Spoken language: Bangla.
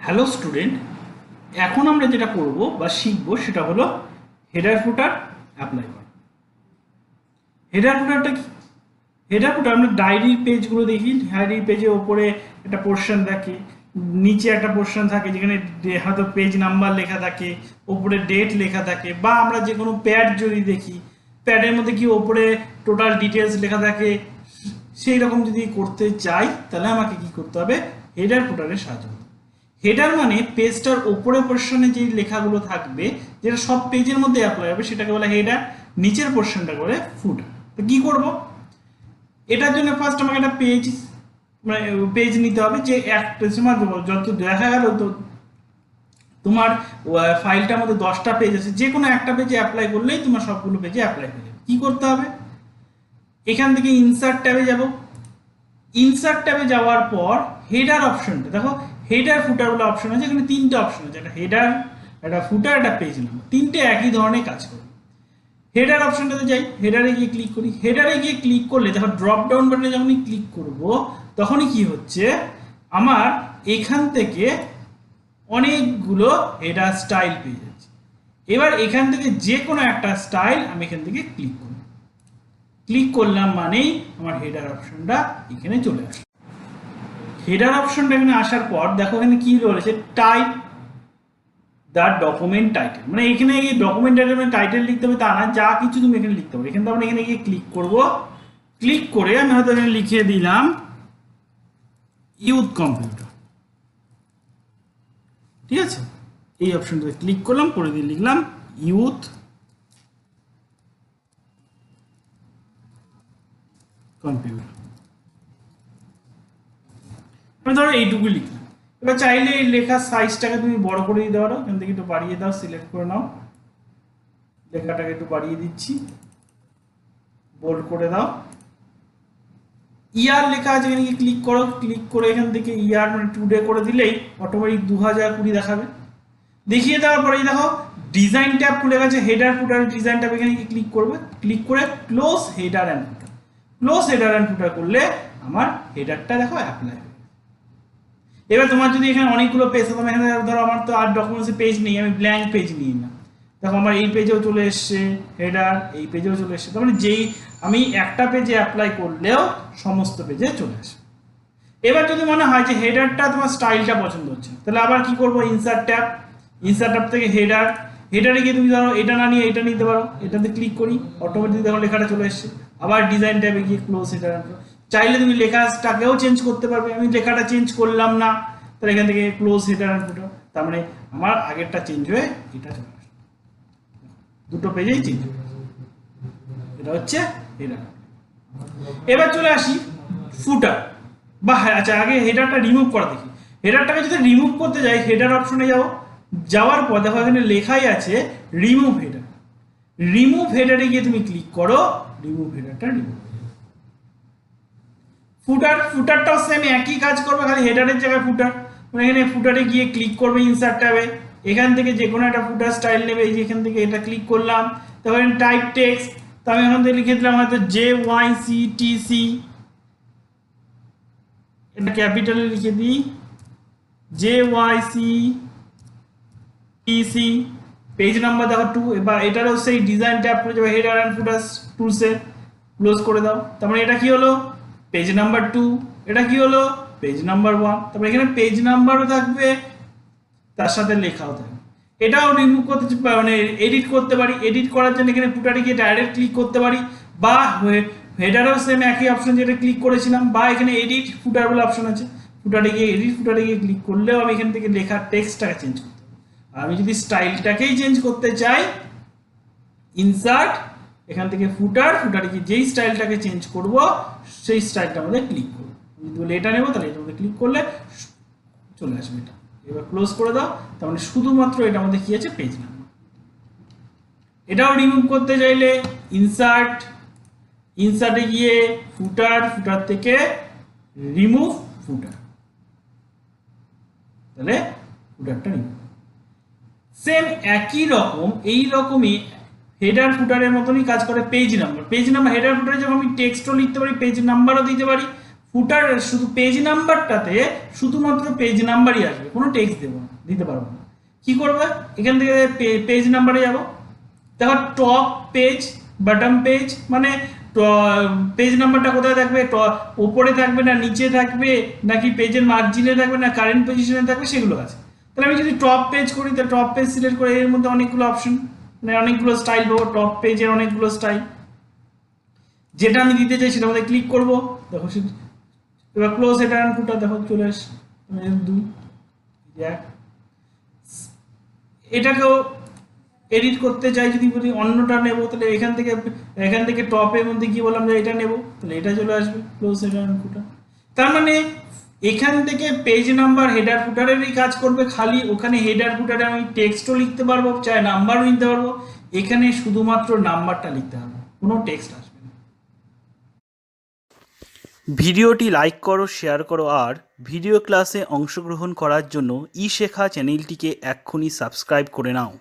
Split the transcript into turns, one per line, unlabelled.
হ্যালো স্টুডেন্ট, এখন আমরা যেটা করব বা শিখব সেটা হলো হেডার ফুটার অ্যাপ্লাই করা। হেডার ফুটারটা কি? হেডার ফুটার আমরা ডায়েরির পেজগুলো দেখি, ডায়েরির পেজে ওপরে একটা পোর্শন থাকে, নিচে একটা পোর্শন থাকে যেখানে হয়তো পেজ নাম্বার লেখা থাকে, ওপরে ডেট লেখা থাকে, বা আমরা যে কোনো প্যাড যদি দেখি প্যাডের মধ্যে কি ওপরে টোটাল ডিটেলস লেখা থাকে। সেই রকম যদি করতে চাই তাহলে আমাকে কি করতে হবে? হেডার ফুটারের সাহায্য করতে হবে। হেডার মানে পেজটার ওপরে পোর্শনে যে লেখাগুলো থাকবে, যেটা সব পেজের মধ্যে অ্যাপ্লাই হবে, সেটাকে বলে হেডার। নিচের পোর্শনটা করে ফুটার। তো কি করব? এটার জন্য ফার্স্ট আমাকে একটা পেজ নিতে হবে, যে একটা সময় যত দেখা গেল তো তোমার ফাইলটার মধ্যে 10টা পেজ আছে, যে কোনো একটা পেজে অ্যাপ্লাই করলেই তোমার সবগুলো পেজে অ্যাপ্লাই হয়ে যাবে। কি করতে হবে? এখান থেকে ইনসার্ট ট্যাবে যাব। ইনসার্ট ট্যাবে যাওয়ার পর হেডার অপশনটা দেখো, হেডার ফুটার বলে অপশন আছে। এখানে তিনটে অপশন আছে, একটা হেডার, একটা ফুটার, একটা পেজ নাম্বার। তিনটে একই ধরনের কাজ করে। হেডার অপশনটাতে যাই, হেডারে গিয়ে ক্লিক করি। হেডারে গিয়ে ক্লিক করলে দেখো ড্রপ ডাউন বাটনে যখনই ক্লিক করব তখনই কি হচ্ছে, আমার এখান থেকে অনেকগুলো হেডার স্টাইল পেয়ে যাচ্ছে। এবার এখান থেকে যে কোনো একটা স্টাইল আমি এখান থেকে ক্লিক করব। ক্লিক করলাম মানেই আমার হেডার অপশনটা এখানে চলে আসে। হেডার অপশনটা এখানে আসার পর দেখো এখানে কি রয়েছে, টাইপ দ্য ডকুমেন্ট টাইটেল। মানে এখানে এই ডকুমেন্ট টাইটেল লিখতে হবে তা না, যা কিছু তুমি এখানে লিখতে পারো। এখানে আমরা এখানে গিয়ে ক্লিক করব। ক্লিক করে আমি হয়তো এখানে লিখে দিলাম ইউথ কম্পিউটার। ঠিক আছে, এই অপশনটাতে ক্লিক করলাম, করে দিয়ে লিখলাম ইউথ কম্পিউটার। আমি ধরো এইটুকু লিখলাম। এবার চাইলে এই লেখার সাইজটাকে তুমি বড় করে দিতে পারো। এখান থেকে একটু বাড়িয়ে দাও, সিলেক্ট করে নাও, লেখাটাকে একটু বাড়িয়ে দিচ্ছি, বোল্ড করে দাও। ইয়ার লেখা আছে, এখানে ক্লিক করো। ক্লিক করে এখান থেকে ইয়ার মানে টুডে করে দিলেই অটোমেটিক 2020 দেখাবে। দেখিয়ে দেওয়ার পরে দেখো ডিজাইন ট্যাব খুলে গেছে, হেডার ফুটার ডিজাইন ট্যাব। এখানে ক্লিক করবে, ক্লিক করে close header and footer. Close header and ফুটার করলে আমার হেডারটা দেখো অ্যাপ্লাই হবে। এবার তোমার যদি এখানে অনেকগুলো পেজ থাকে, এখানে ধরো আমার তো আর ডকুমেন্টসে পেজ নেই, আমি ব্ল্যাঙ্ক পেজ নিই না, দেখো আমার এই পেজেও চলে এসছে হেডার, এই পেজেও চলে এসছে। তার মানে যেই আমি একটা পেজে অ্যাপ্লাই করলেও সমস্ত পেজে চলে আসে। এবার যদি মনে হয় যে হেডারটা তোমার স্টাইলটা পছন্দ হচ্ছে, তাহলে আবার কি করবো? Insert tab. ইনসার্ট ট্যাব থেকে হেডার, হেডারে গিয়ে তুমি ধরো এটা না নিয়ে এটা নিতে পারো। এটাতে ক্লিক করি, অটোমেটিক দেখো লেখাটা চলে এসছে। আবার ডিজাইন ট্যাবে গিয়ে ক্লোজ হেডার। চাইলে তুমি লেখাটাকেও চেঞ্জ করতে পারবে। আমি লেখাটা চেঞ্জ করলাম না, তাহলে এখান থেকে ক্লোজ হেডার অ্যান্ড ফুটার। তার মানে আমার আগেরটা চেঞ্জ হয়ে এটা চলে আসবে, দুটো পেজেই চেঞ্জ হয়ে গেছে। এটা হচ্ছে হেডার। এবার চলে আসি ফুটার বা আচ্ছা, আগে হেডারটা রিমুভ করা দেখি। হেডারটাকে যদি রিমুভ করতে যাই, হেডার অপশনে যাও। যাওয়ার পর দেখো এখানে লেখাই আছে রিমুভ হেডার। রিমুভ হেডারে গিয়ে তুমি ক্লিক করো, রিমুভ হেডারটা রিমুভ। ফুটার, ফুটারটাও সেম একই কাজ করবে, খালি হেডারের জায়গায় ফুটার। মানে এখানে ফুটারে গিয়ে ক্লিক করবে ইনসার্ট ট্যাবে। এখান থেকে যে কোনো একটা ফুটার স্টাইল নেবে। এই যে এখান থেকে এটা ক্লিক করলাম, তারপর টাইপ টেক্সট। তো আমি এখান থেকে লিখে দিলাম হয়তো JYCTC, এটা ক্যাপিটালে লিখে দিই JYCTC। পেজ নাম্বার দেখো 2। এবার এটারও সেই ডিজাইন ট্যাব করে যাবে, হেডার অ্যান্ড ফুটার টুলসে ক্লোজ করে দাও। তার মানে এটা কি হলো? Page number 2। এটা কি হলো? Page number 1। তারপরে এখানে পেজ নাম্বারও থাকবে, তার সাথে লেখাও থাকবে। এটাও রিমুভ করতে মানে এডিট করতে পারি। এডিট করার জন্য এখানে ফুটারে গিয়ে ডাইরেক্ট ক্লিক করতে পারি, বা হেডারও সেম একই অপশন যেটা ক্লিক করেছিলাম, বা এখানে এডিট ফুটার বলে অপশন আছে, ফুটারে গিয়ে এডিট ফুটারে গিয়ে ক্লিক করলেও আমি এখান থেকে লেখার টেক্সটটাকে চেঞ্জ করতে পারি। আর আমি যদি স্টাইলটাকেই চেঞ্জ করতে চাই, ইনসার্ট, এখান থেকে ফুটার, ফুটারে গিয়ে যেই স্টাইলটাকে চেঞ্জ করব সেই স্টাইলটার মধ্যে ক্লিক করব। যদি এটা নেবো তাহলে এটার মধ্যে ক্লিক করলে চলে আসবে এটা। এবার ক্লোজ করে দাও। তার মানে শুধুমাত্র এটার মধ্যে কি আছে? Page number. এটাও রিমুভ করতে চাইলে ইনসার্ট, ইনসার্টে গিয়ে ফুটার, ফুটার থেকে রিমুভ ফুটার, তাহলে ফুটারটা রিমুভ। সেম একই রকম, এই রকমই হেডার ফুটারের মতনই কাজ করে page number. Page number header ফুটারে যখন আমি টেক্সটও লিখতে পারি, পেজ নাম্বারও দিতে পারি। ফুটার শুধু পেজ নাম্বারটাতে শুধুমাত্র পেজ নাম্বারই আসবে, কোনো টেক্সট দেবো না, দিতে পারবো না। কি করবে, এখান থেকে পেজ নাম্বারে যাব, দেখো টপ পেজ বটম পেজ, মানে পেজ নাম্বারটা কোথায় থাকবে, ওপরে থাকবে না নিচে থাকবে, নাকি পেজের মার্জিনে থাকবে না কারেন্ট পজিশনে থাকবে, সেগুলো আছে। তাহলে আমি যদি টপ পেজ করি, তাহলে টপ পেজ সিলেক্ট করে এর মধ্যে অনেকগুলো অপশন, মানে অনেকগুলো স্টাইল পাবো, টপ পেজের অনেকগুলো স্টাইল, যেটা আমি দিতে চাই সেটা মধ্যে ক্লিক করবো। দেখো এবার ক্লোজ হেডার অ্যান্ড ফুটার, দেখো চলে আসে 2 এক। এটাকেও এডিট করতে চাই, যদি বলি অন্যটা নেব, তাহলে এখান থেকে টপের মধ্যে কি বললাম যে এটা নেব, তাহলে এটা চলে আসবে ক্লোজ হেডার অ্যান্ড ফুটার। তার মানে এখান থেকে পেজ নাম্বার হেডার ফুটারেরই কাজ করবে, খালি ওখানে হেডার ফুটারে আমি টেক্সটও লিখতে পারবো, চাই নাম্বারও নিতে পারবো, এখানে শুধুমাত্র নাম্বারটা লিখতে হবে, কোনো টেক্সট আসবে না।
ভিডিওটি লাইক করো, শেয়ার করো, আর ভিডিও ক্লাসে অংশগ্রহণ করার জন্য ই শেখা চ্যানেলটিকে এক্ষুনি সাবস্ক্রাইব করে নাও।